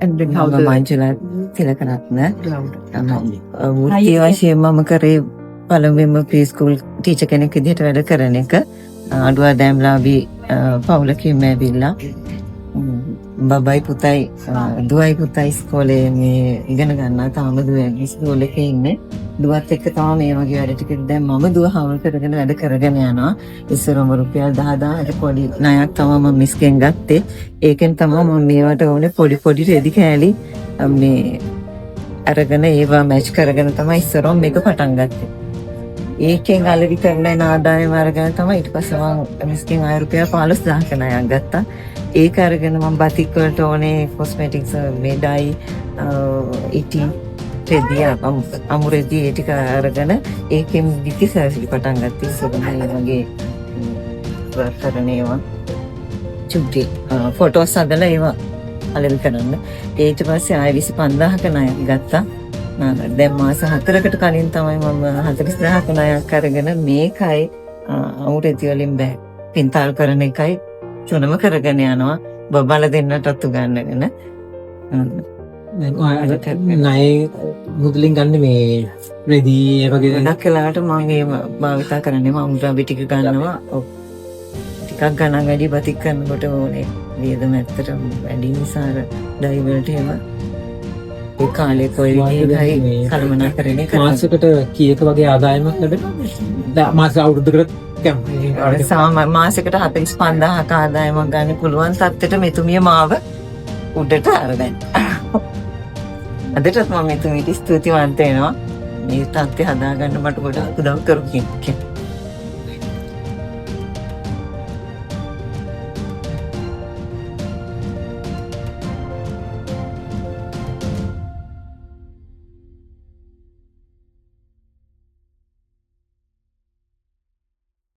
And then how මම the Manjula Tilakaratne ground. වෘත්ති වශයෙන් මම කරේ පළමුවෙන්ම ප්‍රී ස්කූල් ටීචර් කෙනෙක් විදිහට වැඩ කරන එක. අඩුවා දෑම්ලාවි පවුලකින්ම ඇවිල්ලා බබයි පුතයි දුවයි පුතයි ඉස්කෝලේ මේ ඉගෙන ගන්නවා. තාම දුව ඉස්කෝලේ එකේ ඉන්නේ. දුවත් එක්ක තමයි මේ වගේ වැඩ ටික. දැන් මම දුව හවුල් කරගෙන වැඩ කරගෙන යනවා. ඉස්සරම රුපියල් 10000කට පොඩි ණයක් තමයි මම මිස්කෙන් ගත්තේ. ඒකෙන් තමයි මම මේවට ඕනේ පොඩි රෙදි කෑලි මේ අරගෙන ඒවා මැච් කරගෙන තමයි ඉස්සරම මේක පටන් ගත්තේ. ඒකෙන් අලෙවි කරලා එන ආදායම අරගෙන තමයි ඊට පස්සේ මම මිස්කෙන් ආය රුපියල් 15000ක ණයක් ගත්තා. ඒක අරගෙන මම බතික් වලට ඕනේ කොස්මෙටික්ස් මේඩයි ඉටි රෙදි අමුරෙදි ඒ ටික අරගෙන ඒකෙන් විති සර්විස් පටන් ගත්තා. ඉස්සරම වගේ කරන ඒවා චුටි ෆොටෝස් හදලා ඒවා අලෙවි කරන්න. ඊට පස්සේ ආය 25000ක ණයක් ගත්තා. දැන් මාස 4කට කලින් තමයි මම 40000ක ණයක් අරගෙන මේකයි අමුරෙදි වලින් බෑ පින්තාල් කරන එකයි චුනම කරගෙන යනවා. බබල දෙන්නටත් උගන්වගෙන ණය මුදලින් ගන්න මේ රෙදි ඒ වගේ ගොඩක් වෙලාවට මම ඒව භාවිතා කරන්නේ මම ද්‍රව්‍ය ටික ගන්නවා. ටිකක් ගණන් වැඩි බතික් කරනකොට ඕනේ වියදම ඇත්තටම වැඩි නිසා ඩයි වලට එහෙම ඒ කාලේ කොයි විදිහයි කල්පනා කරන්නේ මාසෙකට කීයක වගේ ආදායමක් ලැබෙනවද? මාස අවුරුද්දකට මාසෙකට 45000ක ආදායමක් ගන්න පුළුවන් තත්ත්වයට මෙතුමිය මාව උඩට අරගෙන. අදටත් මම මෙතුමියට ස්තුතිවන්ත වෙනවා. මේ තත්ත්වය හදාගන්න මට ගොඩක් උදව් කරපු කෙනෙක්.